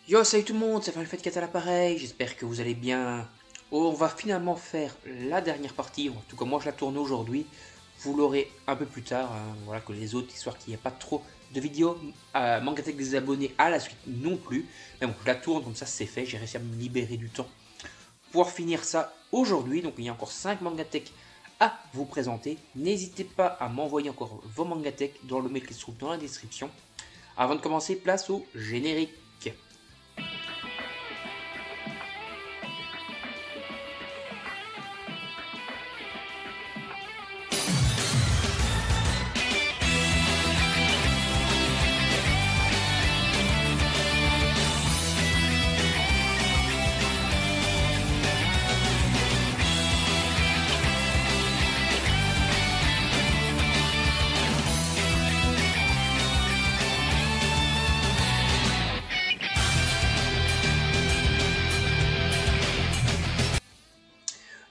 Yo, salut tout le monde, c'est Final Fight 4 à l'appareil, j'espère que vous allez bien. Oh, on va finalement faire la dernière partie, en tout cas moi je la tourne aujourd'hui. Vous l'aurez un peu plus tard, hein, voilà, que les autres, histoire qu'il n'y ait pas trop de vidéos. Mangatech des abonnés à la suite non plus. Mais bon, je la tourne, comme ça c'est fait, j'ai réussi à me libérer du temps pour pouvoir finir ça aujourd'hui. Donc il y a encore 5 Mangatech à vous présenter. N'hésitez pas à m'envoyer encore vos Mangatech dans le mail qui se trouve dans la description. Avant de commencer, place au générique.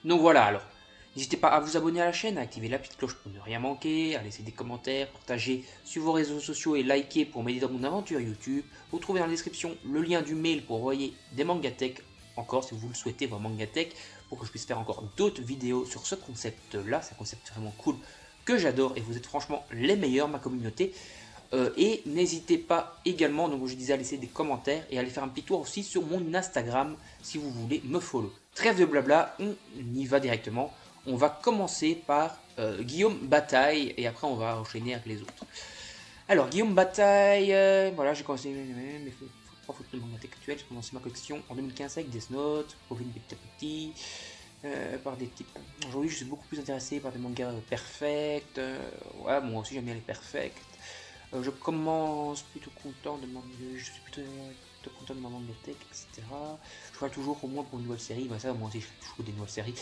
Donc voilà, alors, n'hésitez pas à vous abonner à la chaîne, à activer la petite cloche pour ne rien manquer, à laisser des commentaires, partager sur vos réseaux sociaux et liker pour m'aider dans mon aventure YouTube. Vous trouvez dans la description le lien du mail pour envoyer des mangatech, encore si vous le souhaitez, vos mangatech, pour que je puisse faire encore d'autres vidéos sur ce concept-là. C'est un concept vraiment cool que j'adore et vous êtes franchement les meilleurs, ma communauté. Et n'hésitez pas également, donc je disais, à laisser des commentaires et à aller faire un petit tour aussi sur mon Instagram si vous voulez me follow. Trêve de blabla, on y va directement. On va commencer par Guillaume Bataille et après on va enchaîner avec les autres. Alors Guillaume Bataille, voilà, j'ai commencé mes 3 photos de manga actuels. J'ai commencé ma collection en 2015 avec Death Note, Provin petit à petit, par des types. Aujourd'hui, je suis beaucoup plus intéressé par des mangas perfects. Ouais, moi aussi j'aime bien les perfects. Je commence plutôt content de je suis plutôt content de ma mangatech, etc. Je vois toujours au moins pour une nouvelle série, ben ça moi aussi je fais toujours des nouvelles séries.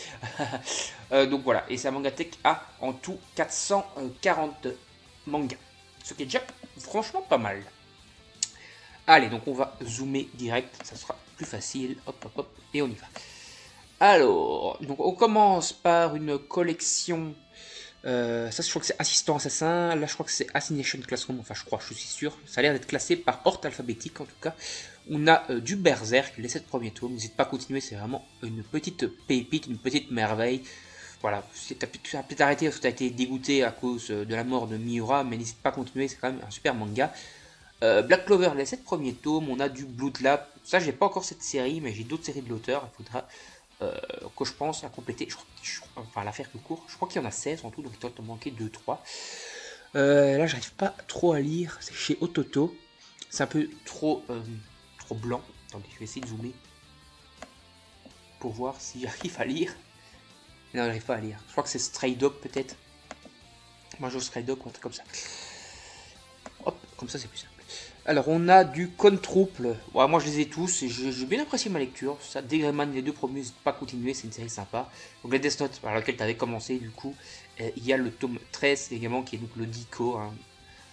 Donc voilà, et sa mangatech a en tout 440 mangas, ce qui est déjà franchement pas mal. Allez, donc on va zoomer direct, ça sera plus facile, hop hop hop, et on y va. Alors, donc on commence par une collection. Ça, je crois que c'est Assistant Assassin. Là, je crois que c'est Assignation Classroom. Enfin, je crois, je suis sûr. Ça a l'air d'être classé par ordre alphabétique, en tout cas. On a du Berserk, les 7 premiers tomes. N'hésite pas à continuer, c'est vraiment une petite pépite, une petite merveille. Voilà, tu as peut-être arrêté parce que tu as été dégoûté à cause de la mort de Miura, mais n'hésite pas à continuer, c'est quand même un super manga. Black Clover, les 7 premiers tomes. On a du Blood Lab. Ça, j'ai pas encore cette série, mais j'ai d'autres séries de l'auteur. Il faudra que je pense à compléter. Enfin, à la faire tout court. Je crois qu'il y en a 16 en tout, donc il doit en manquer 2-3. Là, j'arrive pas trop à lire. C'est chez Ototo. C'est un peu trop blanc. Attendez, je vais essayer de zoomer pour voir si j'arrive à lire. Non, j'arrive pas à lire. Je crois que c'est Stray Dog peut-être. Moi, je Stray Dog ou un truc comme ça. Hop, comme ça, c'est plus simple. Alors, on a du Controuple. Ouais, moi, je les ai tous et j'ai bien apprécié ma lecture. Ça, Degreman, les 2 premiers, n'hésite pas à continuer, c'est une série sympa. Donc, les Death Note, par laquelle tu avais commencé, du coup, il y a le tome 13 également, qui est donc le Dico, hein.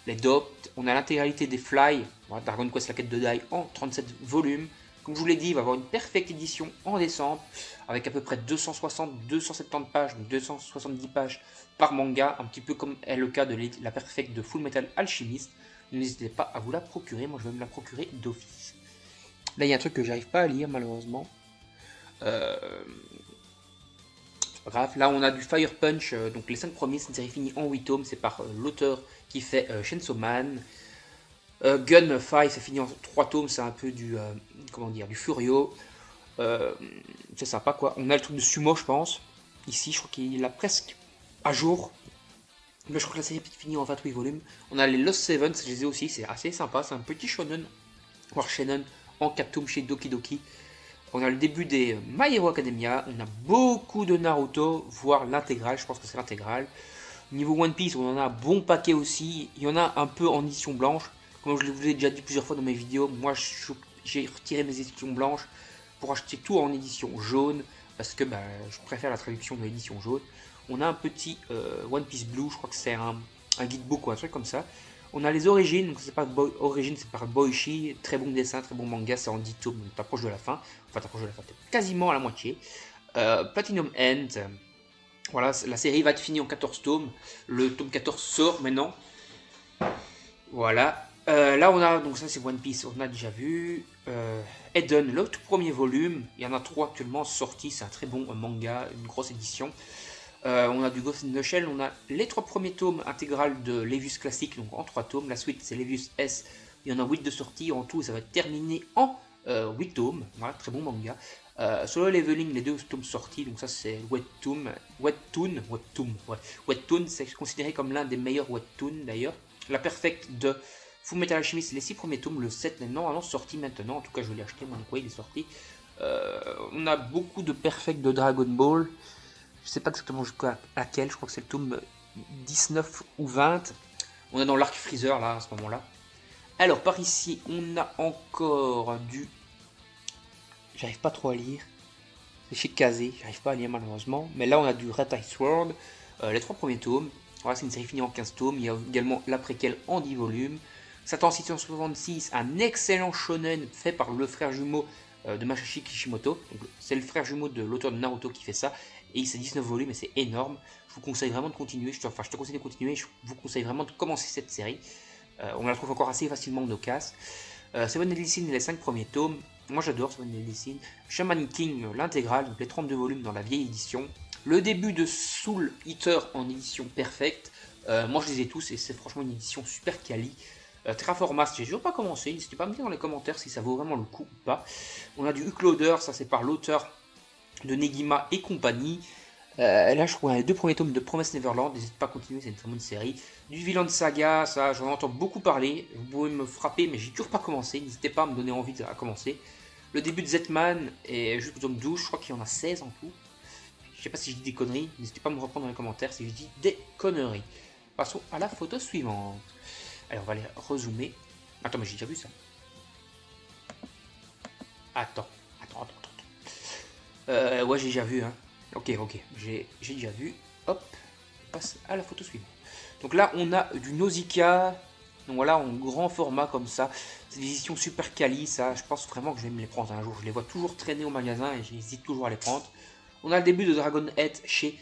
Les Dopt. On a l'intégralité des Fly, voilà, Dragon Quest, la quête de Dai, en 37 volumes. Comme je vous l'ai dit, il va y avoir une perfecte édition en décembre, avec à peu près 260-270 pages, donc 270 pages par manga, un petit peu comme est le cas de la perfecte de Full Metal Alchemist. N'hésitez pas à vous la procurer, moi je vais me la procurer d'office. Là il y a un truc que j'arrive pas à lire malheureusement. C'est pas grave, là on a du Fire Punch, donc les 5 premiers, c'est une série finie en 8 tomes, c'est par l'auteur qui fait Chainsaw Man. Gunfire, c'est fini en 3 tomes, c'est un peu du, comment dire, du Furio. C'est sympa quoi. On a le truc de Sumo je pense. Ici je crois qu'il a presque à jour. Mais je crois que la série est finie en 28 volumes. On a les Lost Seven, je les ai aussi, c'est assez sympa. C'est un petit shonen, voire shonen, en 4 tomes chez Doki Doki. On a le début des My Hero Academia. On a beaucoup de Naruto, voire l'intégrale, je pense que c'est l'intégrale. Niveau One Piece, on en a un bon paquet aussi. Il y en a un peu en édition blanche. Comme je vous l'ai déjà dit plusieurs fois dans mes vidéos, moi j'ai retiré mes éditions blanches pour acheter tout en édition jaune. Parce que bah, je préfère la traduction de l'édition jaune. On a un petit One Piece Blue, je crois que c'est un guidebook ou un truc comme ça. On a les origines, donc c'est pas origine, c'est par Boichi, très bon dessin, très bon manga, c'est en 10 tomes, donc t'approches de la fin, enfin t'approches de la fin, t'es quasiment à la moitié. Platinum End, voilà, la série va être finie en 14 tomes, le tome 14 sort maintenant, voilà. Là on a, donc ça c'est One Piece, on a déjà vu. Eden, le tout premier volume, il y en a 3 actuellement sortis, c'est un très bon manga, une grosse édition. On a du Ghost in the Shell, on a les 3 premiers tomes intégrales de Levius classique, donc en 3 tomes. La suite c'est Levius S, il y en a 8 de sortie, en tout ça va être terminé en 8 tomes, voilà, très bon manga. Solo Leveling, les 2 tomes sortis, donc ça c'est Webtoon, Webtoon c'est considéré comme l'un des meilleurs Webtoons d'ailleurs. La Perfect de Fullmetal Alchemist, les 6 premiers tomes, le 7 est normalement sorti maintenant, en tout cas je l'ai acheté, moi donc ouais, il est sorti. On a beaucoup de Perfect de Dragon Ball, je sais pas exactement jusqu'à laquelle, je crois que c'est le tome 19 ou 20. On est dans l'arc Freezer là à ce moment là. Alors par ici on a encore du... J'arrive pas trop à lire. C'est chez Kazé, j'arrive pas à lire malheureusement. Mais là on a du Red Ice World, les 3 premiers tomes. Voilà, c'est une série finie en 15 tomes. Il y a également l'après-quel en 10 volumes. Satan 666, un excellent shonen fait par le frère jumeau de Masashi Kishimoto. C'est le frère jumeau de l'auteur de Naruto qui fait ça. Et c'est 19 volumes et c'est énorme. Je vous conseille vraiment de continuer. Je te conseille de continuer. Je vous conseille vraiment de commencer cette série. On la trouve encore assez facilement en occasion. Seven Deadly Sins, les 5 premiers tomes. Moi j'adore Seven Deadly Sins. Shaman King, l'intégrale, donc les 32 volumes dans la vieille édition. Le début de Soul Eater en édition perfecte. Moi je les ai tous et c'est franchement une édition super quali. Terraformast, j'ai toujours pas commencé. N'hésitez pas à me dire dans les commentaires si ça vaut vraiment le coup ou pas. On a du Hookloader, ça c'est par l'auteur de Negima et compagnie. Là, je crois les 2 premiers tomes de Promise Neverland. N'hésite pas à continuer, c'est une très bonne série. Du Villain Saga, ça, j'en entends beaucoup parler. Vous pouvez me frapper, mais j'ai toujours pas commencé. N'hésitez pas à me donner envie de commencer. Le début de Z-Man est jusqu'au tome 12. Je crois qu'il y en a 16 en tout. Je sais pas si je dis des conneries. N'hésitez pas à me reprendre dans les commentaires si je dis des conneries. Passons à la photo suivante. Allez, on va aller rezoomer. Attends, mais j'ai déjà vu ça. Attends. Ouais, j'ai déjà vu, hein. Ok, j'ai déjà vu. Hop, on passe à la photo suivante. Donc là, on a du Nausicaa. Donc voilà, en grand format comme ça. C'est des éditions super quali, ça. Je pense vraiment que je vais me les prendre un jour. Je les vois toujours traîner au magasin et j'hésite toujours à les prendre. On a le début de Dragon Head chez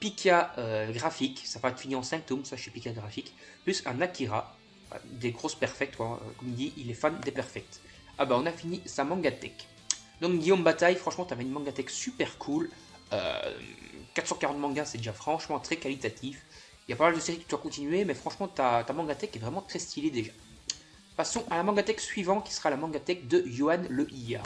Pika Graphique. Ça va être fini en 5 tomes, ça, chez Pika Graphique. Plus un Akira. Des grosses perfects, quoi. Comme il dit, il est fan des perfects. Ah bah, on a fini sa Mangatech. Donc Guillaume Bataille, franchement, tu avais une Mangatech super cool. 440 mangas, c'est déjà franchement très qualitatif. Il y a pas mal de séries que tu dois continuer, mais franchement, ta Mangatech est vraiment très stylée déjà. Passons à la Mangatech suivante, qui sera la Mangatech de Johan Le Hir.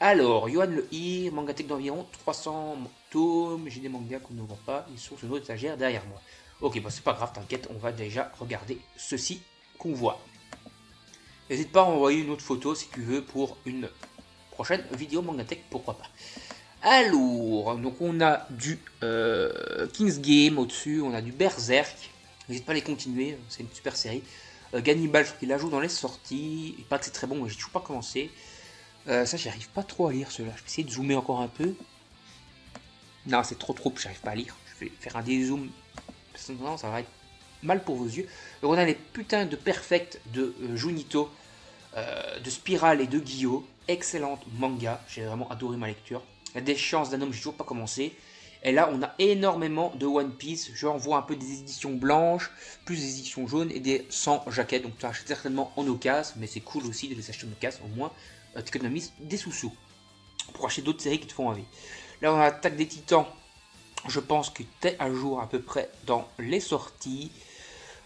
Alors, Johan Le Hir, Mangatech d'environ 300 tomes. J'ai des mangas qu'on ne voit pas, ils sont sur une autre étagère derrière moi. Ok, bah c'est pas grave, t'inquiète, on va déjà regarder ceci qu'on voit. N'hésite pas à envoyer une autre photo si tu veux pour une prochaine vidéo Mangatech, pourquoi pas. Alors, donc on a du King's Game au-dessus, on a du Berserk. N'hésite pas à les continuer, c'est une super série. Gannibal, je crois qu'il la joue dans les sorties. Il paraît que c'est très bon, mais j'ai toujours pas commencé. Ça, j'arrive pas trop à lire cela. Je vais essayer de zoomer encore un peu. Non, c'est trop, j'arrive pas à lire. Je vais faire un dézoom. Sinon, ça va être mal pour vos yeux. Donc, on a les putains de Perfect de Junito, de Spiral et de Guillaume. Excellente manga, j'ai vraiment adoré ma lecture. La déchéance d'un homme, j'ai toujours pas commencé. Et là, on a énormément de One Piece. Je renvoie un peu des éditions blanches, plus des éditions jaunes et des sans jaquettes. Donc tu achètes certainement en occasion, mais c'est cool aussi de les acheter en occasion. Au moins, tu économises des sous-sous pour acheter d'autres séries qui te font envie. Là, on a Attaque des Titans. Je pense que tu es à jour à peu près dans les sorties.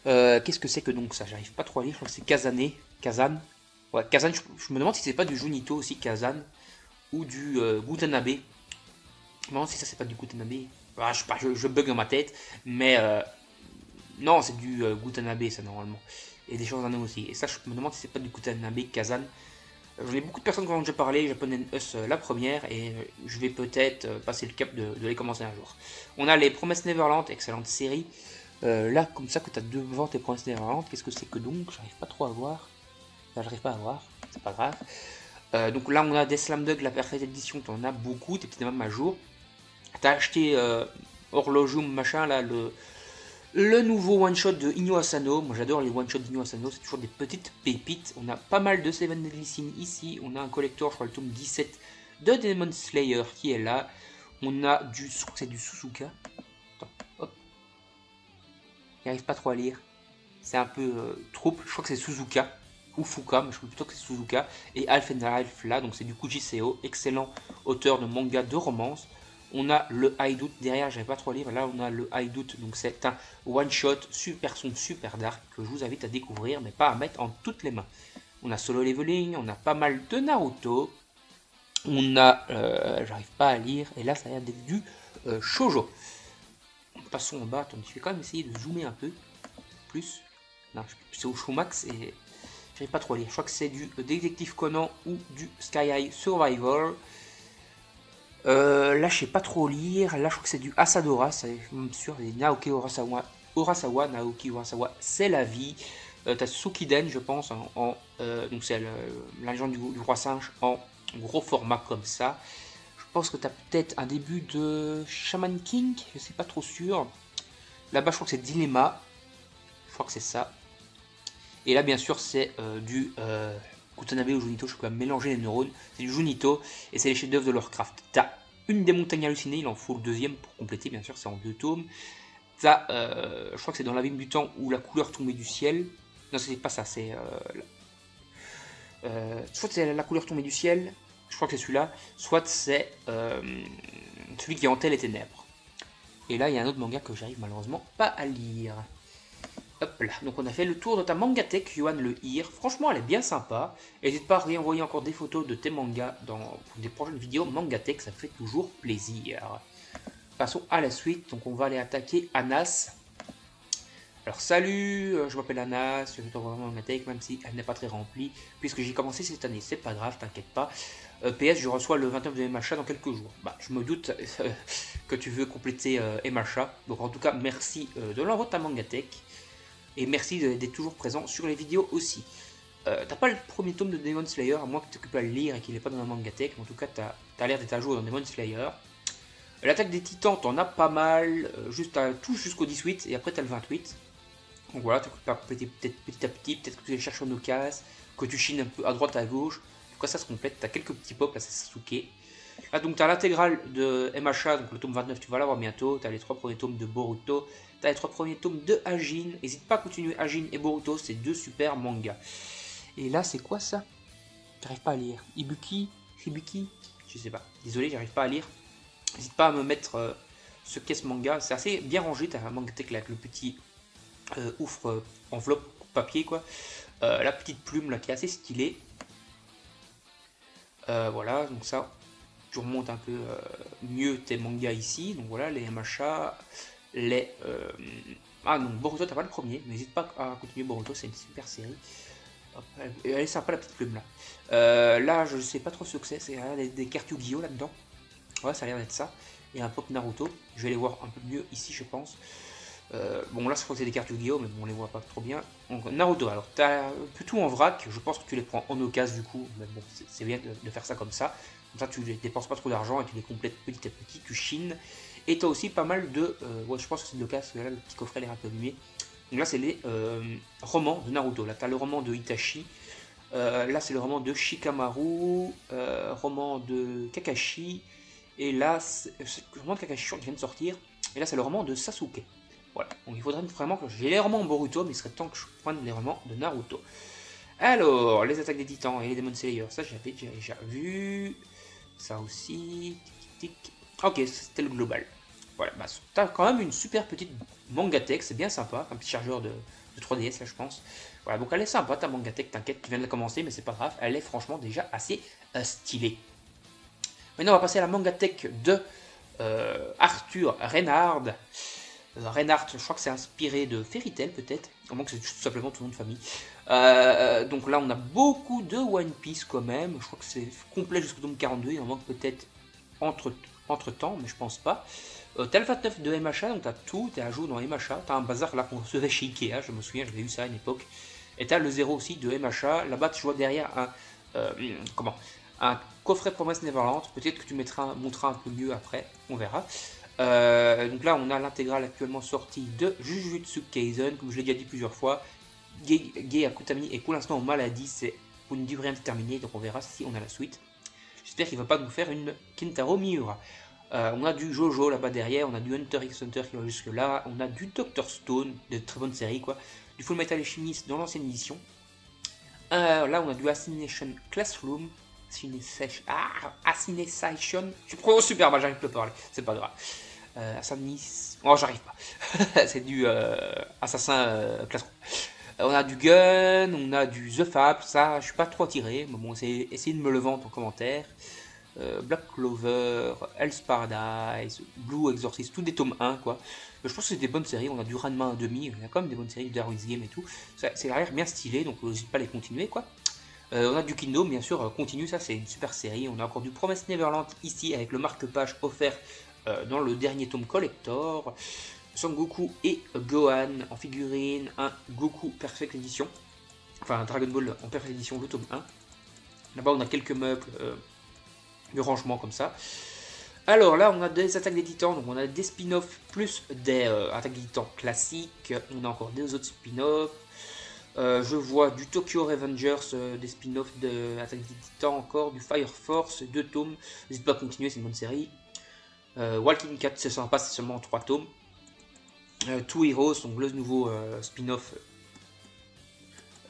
Qu'est-ce que c'est que donc ça? J'arrive pas trop à lire. Je crois que c'est Kazan. Ouais, Kazan, je me demande si c'est pas du Junito aussi, Kazan. Ou du Gutanabe. Non, si ça c'est pas du Gutanabe. Ah, je sais pas, je bug dans ma tête. Mais non, c'est du Gutanabe ça normalement. Et des choses en aussi. Et ça, je me demande si c'est pas du Gutanabe Kazan. J'en ai beaucoup de personnes qui en ont déjà parlé. Japan Us la première. Et je vais peut-être passer le cap de les commencer un jour. On a les Promesses Neverland, excellente série. Là, comme ça, que tu as devant tes Promesses Neverland, qu'est-ce que c'est que donc? J'arrive pas trop à voir. Là, j'arrive pas à voir. C'est pas grave. Donc là on a des Slam Dunk, la Perfect Edition, tu en as beaucoup, t'es peut-être même à jour. T'as acheté Horlogium machin là, le nouveau one shot de Inu Asano. Moi j'adore les one shots d'Inu Asano, c'est toujours des petites pépites. On a pas mal de Seven Deadly Sins ici, on a un collector, je crois le tome 17 de Demon Slayer qui est là. On a du, c'est du Suzuka. Attends, hop. J'arrive pas trop à lire. c'est un peu trouble. Je crois que c'est Suzuka ou Fuka, mais je crois plutôt que c'est Suzuka. Et Alf and Alf là, donc c'est du Kuji Seo, excellent auteur de manga de romance. On a le Hideout derrière, j'avais pas trop à lire. Là, on a le Hideout, donc c'est un one shot super son, super dark que je vous invite à découvrir, mais pas à mettre en toutes les mains. On a Solo Leveling, on a pas mal de Naruto. On a, j'arrive pas à lire, et là ça a l'air d'être du shoujo. Passons en bas, attends, je vais quand même essayer de zoomer un peu plus. Non, c'est au Showmax et j'arrive pas trop à lire. Je crois que c'est du Détective Conan ou du Sky High Survivor. Là, je sais pas trop lire. Là, je crois que c'est du Asadora, c'est sûr. Et Naoki Urasawa, Naoki Urasawa, c'est la vie. T'as Tsukiden, je pense, donc c'est la légende du roi singe en gros format comme ça. Je pense que t'as peut-être un début de Shaman King, je sais pas trop sûr. Là-bas, je crois que c'est Dilemma. Je crois que c'est ça. Et là, bien sûr, c'est du Kutanabe ou Junito. Je peux mélanger les neurones. C'est du Junito et c'est les chefs-d'œuvre de Lovecraft. T'as une des montagnes hallucinées, il en faut le deuxième pour compléter, bien sûr, c'est en 2 tomes. T'as, je crois que c'est dans l'abîme du temps où la couleur tombée du ciel. Non, c'est pas ça, c'est. Je crois que c'est la couleur tombée du ciel. Je crois que c'est celui-là. Soit c'est celui qui hantait les ténèbres. Et là, il y a un autre manga que j'arrive malheureusement pas à lire. Hop là, donc on a fait le tour de ta mangatech, Yohan le Hir. Franchement, elle est bien sympa. N'hésite pas à réenvoyer encore des photos de tes mangas dans des prochaines vidéos mangatech, ça fait toujours plaisir. Passons à la suite, donc on va aller attaquer Anas. Alors salut, je m'appelle Anas, je vais t'envoyer mangatech, même si elle n'est pas très remplie, puisque j'ai commencé cette année, c'est pas grave, t'inquiète pas. PS, je reçois le 29 de MHA dans quelques jours. Bah, je me doute que tu veux compléter MHA, donc en tout cas, merci de l'envoi de ta mangatech. Et merci d'être toujours présent sur les vidéos aussi. T'as pas le premier tome de Demon Slayer, à moins que tu t'occupes à le lire et qu'il n'est pas dans la mangatech. En tout cas, t'as l'air d'être à jour dans Demon Slayer. L'attaque des titans, t'en as pas mal. Juste à tout jusqu'au 18 et après t'as le 28. Donc voilà, tu peux compléter peut-être petit à petit. Peut-être que tu les cherches en occasion, que tu chines un peu à droite à gauche. En tout cas, ça se complète. T'as quelques petits pops, là c'est Sasuke. Là, donc tu as l'intégrale de MHA, donc le tome 29, tu vas l'avoir bientôt. Tu as les 3 premiers tomes de Boruto. Tu as les 3 premiers tomes de Hajin. N'hésite pas à continuer Hajin et Boruto, c'est 2 super mangas. Et là, c'est quoi ça? J'arrive pas à lire. Ibuki? Shibuki? Je sais pas. Désolé, j'arrive pas à lire. N'hésite pas à me mettre ce qu'est ce manga. C'est assez bien rangé. Tu as un manga avec le petit oufre enveloppe papier, quoi. La petite plume là qui est assez stylée. Voilà, donc ça. Tu remontes un peu mieux tes mangas ici. Donc voilà, les MHA, les... Ah non, Boruto, t'as pas le premier. N'hésite pas à continuer Boruto, c'est une super série. Hop, elle est sympa la petite plume là. Là, je sais pas trop ce que c'est. C'est des cartes Yu-Gi-Oh là-dedans. Ouais, ça a l'air d'être ça. Et un pop Naruto. Je vais les voir un peu mieux ici, je pense. Bon, là, je crois que c'est des cartes Yu-Gi-Oh, mais bon, on les voit pas trop bien. Donc, Naruto, alors, t'as plutôt en vrac. Je pense que tu les prends en occasion du coup. Mais bon, c'est bien de faire ça comme ça. Comme ça, tu ne dépenses pas trop d'argent et tu les complètes petit à petit, tu chines. Et tu as aussi pas mal de... ouais, je pense que c'est le cas, parce que là, le petit coffret a l'air un peu muet. Donc là, c'est les romans de Naruto. Là, tu as le roman de Itachi. Là, c'est le roman de Shikamaru. Roman de Kakashi. Et là, le roman de Kakashi qui vient de sortir. Et là, c'est le roman de Sasuke. Voilà. Donc il faudrait vraiment que j'ai les romans en Boruto, mais il serait temps que je prenne les romans de Naruto. Alors, les attaques des titans et les Demon Slayer, ça j'avais déjà vu. Ça aussi. Tic, tic. Ok, c'était le global. Voilà, bah, t'as quand même une super petite mangatech, c'est bien sympa. Un petit chargeur de 3DS là, je pense. Voilà, donc elle est sympa ta mangatech, t'inquiète, tu viens de la commencer, mais c'est pas grave. Elle est franchement déjà assez stylée. Maintenant, on va passer à la mangatech de Arthur Reinhardt. Reinhardt, je crois que c'est inspiré de Fairy Tail peut-être, à moins que c'est tout simplement ton nom de famille. Donc là on a beaucoup de One Piece quand même, je crois que c'est complet jusqu'au tome 42, il en manque peut-être entre temps, mais je pense pas. T'as le 29 de MHA, donc t'as tout, t'es à jour dans MHA, t'as un bazar là qu'on recevait chez Ikea, je me souviens, j'avais vu ça à une époque. Et t'as le 0 aussi de MHA, là-bas tu vois derrière un coffret Promesse Neverland, peut-être que tu montreras un peu mieux après, on verra. Donc là on a l'intégrale actuellement sortie de Jujutsu Kaisen, comme je l'ai déjà dit plusieurs fois. Gay Akutami est pour l'instant en maladie, c'est pour une durée indéterminée, donc on verra si on a la suite. J'espère qu'il ne va pas nous faire une Kintaro Miura. On a du Jojo là-bas derrière, on a du Hunter x Hunter qui va jusque là, on a du Dr Stone, de très bonnes séries quoi. du Full Metal Alchemist dans l'ancienne édition. Là, on a du Assassination Classroom. Assassination. Je prononce super mal, j'arrive plus à parler. C'est pas grave. Oh, j'arrive pas. C'est du Assassin Classroom. On a du Gun, on a du The Fab. Ça, je suis pas trop attiré. Mais bon, essayez de me le vendre en commentaire. Black Clover, Hell's Paradise, Blue Exorcist, tous des tomes 1 quoi. Je pense que c'est des bonnes séries, on a du Ranma 1,5, il y a quand même des bonnes séries, Darwin's Game et tout. C'est l'air bien stylé, donc n'hésite pas à les continuer quoi. On a du Kingdom, bien sûr, continue, ça c'est une super série. On a encore du Promise Neverland ici avec le marque-page offert dans le dernier tome collector. Son Goku et Gohan en figurine, un Goku Perfect Edition, enfin Dragon Ball en Perfect Edition, le tome 1. Là-bas on a quelques meubles de rangement comme ça. Alors là, on a des attaques des titans, donc on a des spin-offs plus des attaques des titans classiques. On a encore des autres spin-offs. Je vois du Tokyo Revengers, des spin-offs de attaques des titans encore, du Fire Force, 2 tomes. N'hésite pas à continuer, c'est une bonne série. Walking Cat, c'est sympa, c'est seulement 3 tomes. Two Heroes, donc le nouveau spin-off.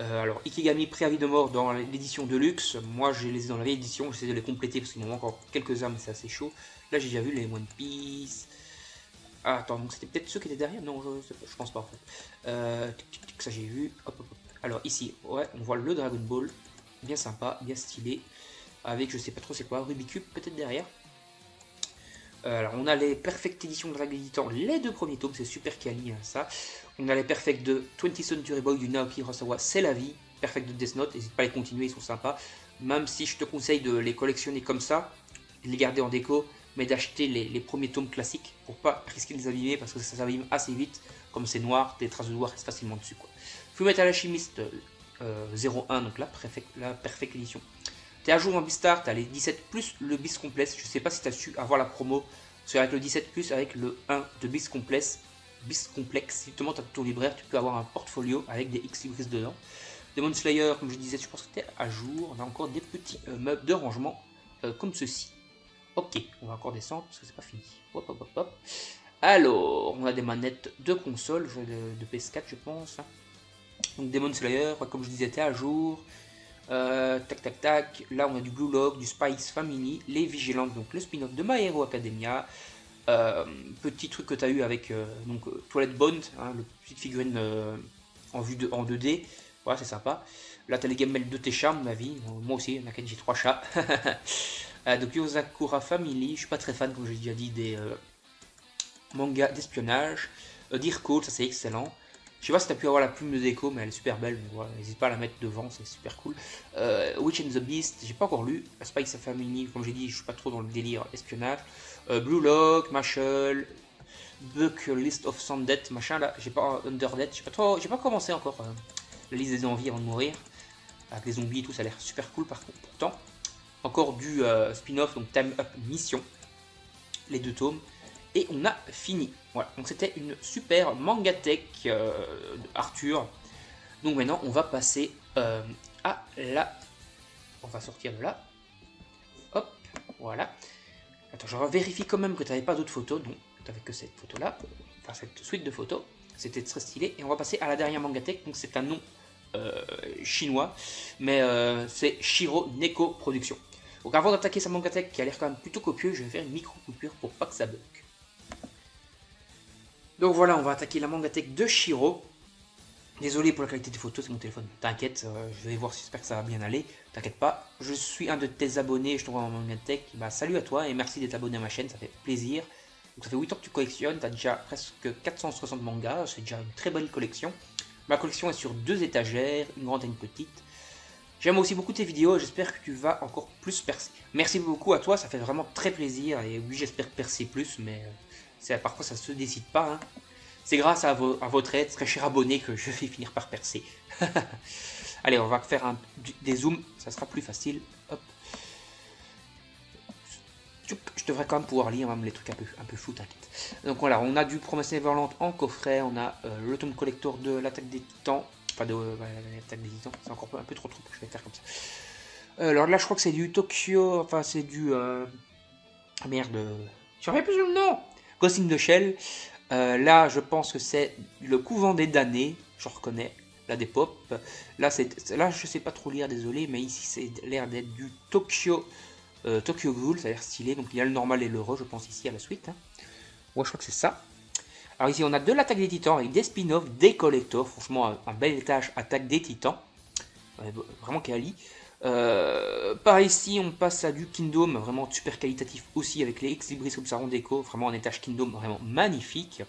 Alors, Ikigami Préavis de mort dans l'édition Deluxe. Moi, je les ai dans la vieille édition. J'essaie de les compléter parce qu'il m'en manque encore quelques-uns, mais c'est assez chaud. Là, j'ai déjà vu les One Piece. Ah, attends, donc c'était peut-être ceux qui étaient derrière. Non, je pense pas en fait. Ça, j'ai vu. Hop, hop, hop. Alors, ici, ouais, on voit le Dragon Ball. Bien sympa, bien stylé. Avec, je sais pas trop c'est quoi, Rubik's peut-être derrière. Alors, on a les Perfect Edition de Dragon Titan, les 2 premiers tomes, c'est super quali, hein, ça. On a les Perfect de 20th Century Boy du Naoki Urasawa, c'est la vie. Perfect de Death Note, n'hésite pas à les continuer, ils sont sympas. Même si je te conseille de les collectionner comme ça, de les garder en déco, mais d'acheter les premiers tomes classiques pour pas risquer de les abîmer parce que ça s'abîme assez vite. Comme c'est noir, des traces de noir restent facilement dessus, quoi. Fullmetal Alchemist 01, donc la Perfect Edition. T'es à jour en Beastars, t'as les 17 plus le Beast Complex. Je sais pas si t'as su avoir la promo. Parce qu'avec le 17 plus, avec le 1 de Beast Complex, si tu te montes à ton libraire, tu peux avoir un portfolio avec des X-Libris dedans. Demon Slayer, comme je disais, je pense que t'es à jour. On a encore des petits meubles de rangement comme ceci. Ok, on va encore descendre parce que c'est pas fini. Hop, hop, hop, hop. Alors, on a des manettes de console, de PS4 je pense. Donc Demon Slayer, comme je disais, t'es à jour. Tac tac tac, là on a du Blue Lock, du Spice Family, les Vigilantes, donc le spin-off de My Hero Academia. Petit truc que tu as eu avec Toilette Bond, hein, le petite figurine en 2D, voilà c'est sympa. Là tu as les gamelles de tes chats, à mon avis, moi aussi, j'ai 3 chats. Donc Yosakura Family, je suis pas très fan, comme j'ai déjà dit, des mangas d'espionnage. Dear Call, ça c'est excellent. Je sais pas si tu as pu avoir la plume de déco, mais elle est super belle. Donc voilà, n'hésite pas à la mettre devant, c'est super cool. Witch and the Beast, j'ai pas encore lu. Spice Family, comme j'ai dit, je suis pas trop dans le délire espionnage. Blue Lock, Marshall, Buck List of Sundead, machin là. J'ai pas Underdead, j'ai pas commencé encore la liste des envies avant de mourir. Avec les zombies et tout, ça a l'air super cool par contre. Pourtant, encore du spin-off, donc Time Up Mission, les 2 tomes. Et on a fini. Voilà, donc c'était une super Mangatech Arthur. Donc maintenant, on va passer à la... On va sortir de là. Hop, voilà. Attends, je vérifie quand même que tu n'avais pas d'autres photos. Non, tu n'avais que cette photo-là. Enfin, cette suite de photos. C'était très stylé. Et on va passer à la dernière Mangatech. Donc c'est un nom chinois. Mais c'est Shiro Neko Production. Donc avant d'attaquer sa Mangatech qui a l'air quand même plutôt copieux, je vais faire une micro-coupure pour pas que ça bug. Donc voilà, on va attaquer la Mangatech de Shiro. Désolé pour la qualité des photos, c'est mon téléphone. T'inquiète, je vais voir, j'espère que ça va bien aller. T'inquiète pas, je suis un de tes abonnés, je t'envoie ma Mangatech. Bah, salut à toi et merci d'être abonné à ma chaîne, ça fait plaisir. Donc ça fait 8 ans que tu collectionnes, t'as déjà presque 460 mangas, c'est déjà une très belle collection. Ma collection est sur 2 étagères, une grande et une petite. J'aime aussi beaucoup tes vidéos et j'espère que tu vas encore plus percer. Merci beaucoup à toi, ça fait vraiment très plaisir. Et oui, j'espère percer plus, mais parfois ça ne se décide pas. Hein. C'est grâce à votre aide, très cher abonné, que je vais finir par percer. Allez, on va faire des zooms, ça sera plus facile. Hop. Je devrais quand même pouvoir lire même les trucs un peu fous, t'inquiète. Donc voilà, on a du Promise Neverland en coffret, on a le tome collector de l'attaque des titans. Enfin, l'attaque des titans, c'est encore un peu trop, je vais faire comme ça. Alors là, je crois que c'est du Tokyo, enfin c'est du... merde, je ne reviens plus sur le nom. Ghost in the Shell. Là, je pense que c'est le couvent des damnés, je reconnais, la Depop. Là, je sais pas trop lire, désolé, mais ici, c'est l'air d'être du Tokyo Ghoul, ça a l'air stylé. Donc, il y a le normal et le re, je pense, ici à la suite. Hein. Ouais, je crois que c'est ça. Alors, ici, on a de l'attaque des titans avec des spin-offs, des collectors. Franchement, un bel étage attaque des titans. Ouais, vraiment quali. Par ici, on passe à du Kingdom, vraiment super qualitatif aussi, avec les Ex Libris Obsarons Déco, vraiment un étage Kingdom vraiment magnifique.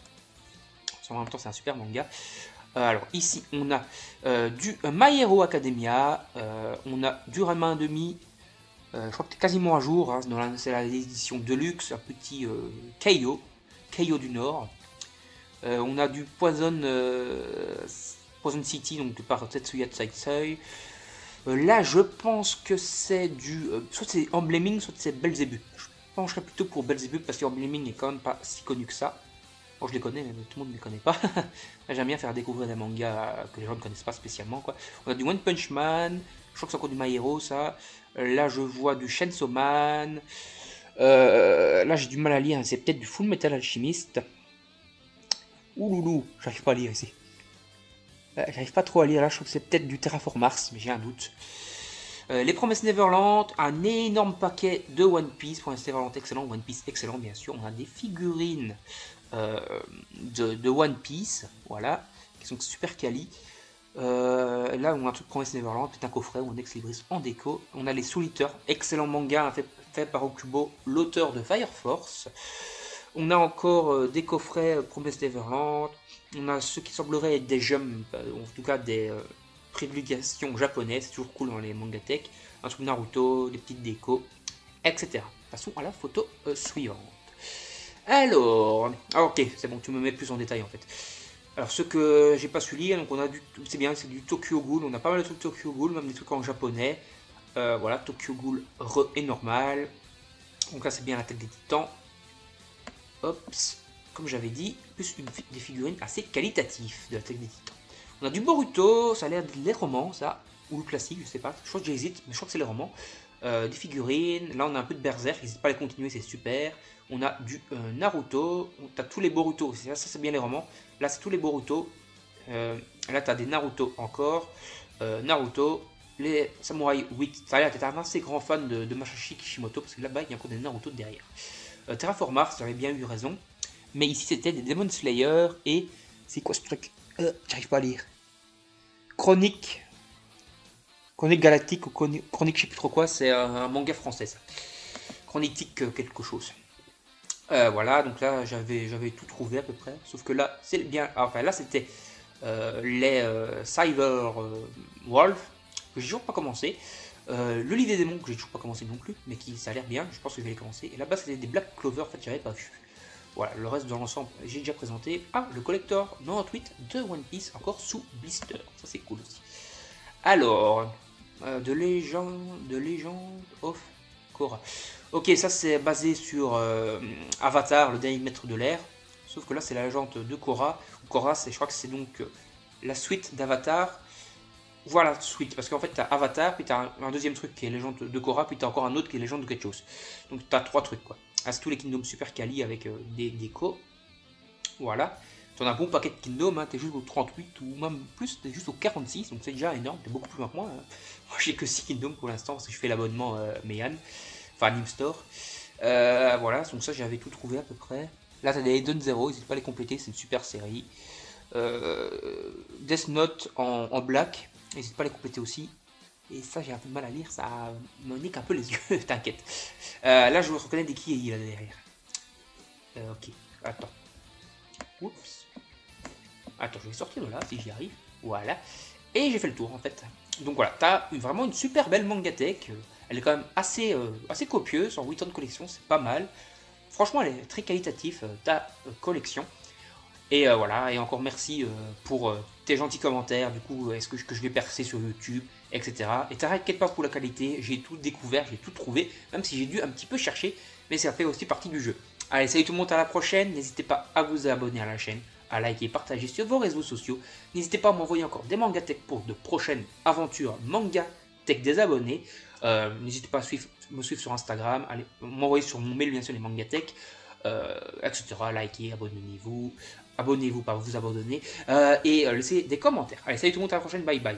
En même temps, c'est un super manga. Alors ici, on a du My Hero Academia, on a du Ranma 1,5, je crois que c'est quasiment à jour, hein, c'est l'édition Deluxe, un petit Keio du Nord. On a du Poison City, donc par Tetsuya Tsaitsui. Là, je pense que c'est soit c'est Embleming, soit c'est Belzébuth. Je pencherais plutôt pour Belzébuth parce qu'Embleming n'est quand même pas si connu que ça. Bon, je les connais, mais tout le monde ne les connaît pas. J'aime bien faire découvrir des mangas que les gens ne connaissent pas spécialement. Quoi. On a du One Punch Man, je crois que c'est encore du My Hero, ça. Là, je vois du Chainsaw Man. Là, j'ai du mal à lire, c'est peut-être du Full Metal Alchemist. Ouloulou, j'arrive pas à lire ici. J'arrive pas trop à lire là, je trouve que c'est peut-être du Terraform Mars, mais j'ai un doute. Les Promesses Neverland, un énorme paquet de One Piece, Promesses Neverland excellent, One Piece excellent bien sûr. On a des figurines de One Piece, voilà, qui sont super quali. Là, on a un truc Promesses Neverland, peut-être un coffret ou un ex libris en déco. On a les Soul Eater, excellent manga hein, fait par Okubo, l'auteur de Fire Force. On a encore des coffrets Promesses Neverland. On a ceux qui sembleraient être des gemmes, en tout cas des prédications japonaises, c'est toujours cool dans les mangatech. Un truc Naruto, des petites décos, etc. Passons à la photo suivante. Alors, ok, c'est bon, tu me mets plus en détail en fait. Alors, ce que j'ai pas su lire, donc on a c'est bien, c'est du Tokyo Ghoul, on a pas mal de trucs Tokyo Ghoul, même des trucs en japonais. Voilà, Tokyo Ghoul re et normal. Donc là, c'est bien la tête des titans. Hop, comme j'avais dit, plus des figurines assez qualitatives de la tête des titans. On a du Boruto, ça a l'air des romans, ça, ou le classique, je sais pas. Je crois que j'hésite, mais je crois que c'est les romans. Des figurines, là on a un peu de Berserk, n'hésite pas à les continuer, c'est super. On a du Naruto, t'as tous les Boruto, ça c'est bien les romans. Là c'est tous les Boruto. Là t'as des Naruto encore. Naruto, les Samurai 8. Ça a l'air d'être un assez grand fan de Masashi Kishimoto, parce que là-bas il y a encore des Naruto derrière. Terraform Mars, j'avais bien eu raison. Mais ici c'était des Demon Slayer et. C'est quoi ce truc j'arrive pas à lire. Chronique Galactique ou Chronique je sais plus trop quoi, c'est un manga français ça. Chronique quelque chose. Voilà, donc là j'avais tout trouvé à peu près. Sauf que là, c'est bien. Enfin là c'était les Cyber Wolf, que j'ai toujours pas commencé. Le livre des démons, que j'ai toujours pas commencé non plus, mais qui ça a l'air bien, je pense que je vais les commencer. Et là-bas c'était des Black Clover, en fait j'avais pas vu. Voilà, le reste dans l'ensemble, j'ai déjà présenté. Ah, le collector 98 de One Piece, encore sous blister. Ça, c'est cool aussi. Alors, de Legend of Korra. Ok, ça, c'est basé sur Avatar, le dernier maître de l'air. Sauf que là, c'est la légende de Korra. Korra, je crois que c'est donc la suite d'Avatar. Voilà, suite. Parce qu'en fait, tu as Avatar, puis tu as un deuxième truc qui est légende de Korra, puis tu as encore un autre qui est légende de quelque chose. Donc, tu as trois trucs, quoi. C'est tous les Kingdoms super quali avec des décos. Voilà. Tu en as un bon paquet de Kingdoms, hein, t'es juste au 38 ou même plus, t'es juste au 46, donc c'est déjà énorme, t'es beaucoup plus loin que moi. Hein. Moi j'ai que 6 Kingdoms pour l'instant parce que je fais l'abonnement Meian, enfin Nim Store. Voilà, donc ça j'avais tout trouvé à peu près. Là t'as des Hidden Zero, n'hésite pas à les compléter, c'est une super série. Death Note en black, n'hésite pas à les compléter aussi. Et ça, j'ai un peu de mal à lire, ça me nique un peu les yeux, t'inquiète. Là, je reconnais des qui là derrière. Ok, attends. Oups. Attends, je vais sortir de là si j'y arrive. Voilà. Et j'ai fait le tour en fait. Donc voilà, t'as vraiment une super belle mangatech. Elle est quand même assez copieuse, en 8 ans de collection, c'est pas mal. Franchement, elle est très qualitative, ta collection. Et voilà, et encore merci pour tes gentils commentaires, du coup, est-ce que je vais percer sur YouTube, etc. Et t'inquiète pas pour la qualité, j'ai tout découvert, j'ai tout trouvé, même si j'ai dû un petit peu chercher, mais ça fait aussi partie du jeu. Allez, salut tout le monde, à la prochaine, n'hésitez pas à vous abonner à la chaîne, à liker, partager sur vos réseaux sociaux, n'hésitez pas à m'envoyer encore des manga tech pour de prochaines aventures manga tech des abonnés, n'hésitez pas à me suivre sur Instagram, allez, m'envoyer sur mon mail bien sûr les manga tech. etc. Likez, abonnez-vous, pas vous abandonner, et laissez des commentaires. Allez, salut tout le monde, à la prochaine, bye bye.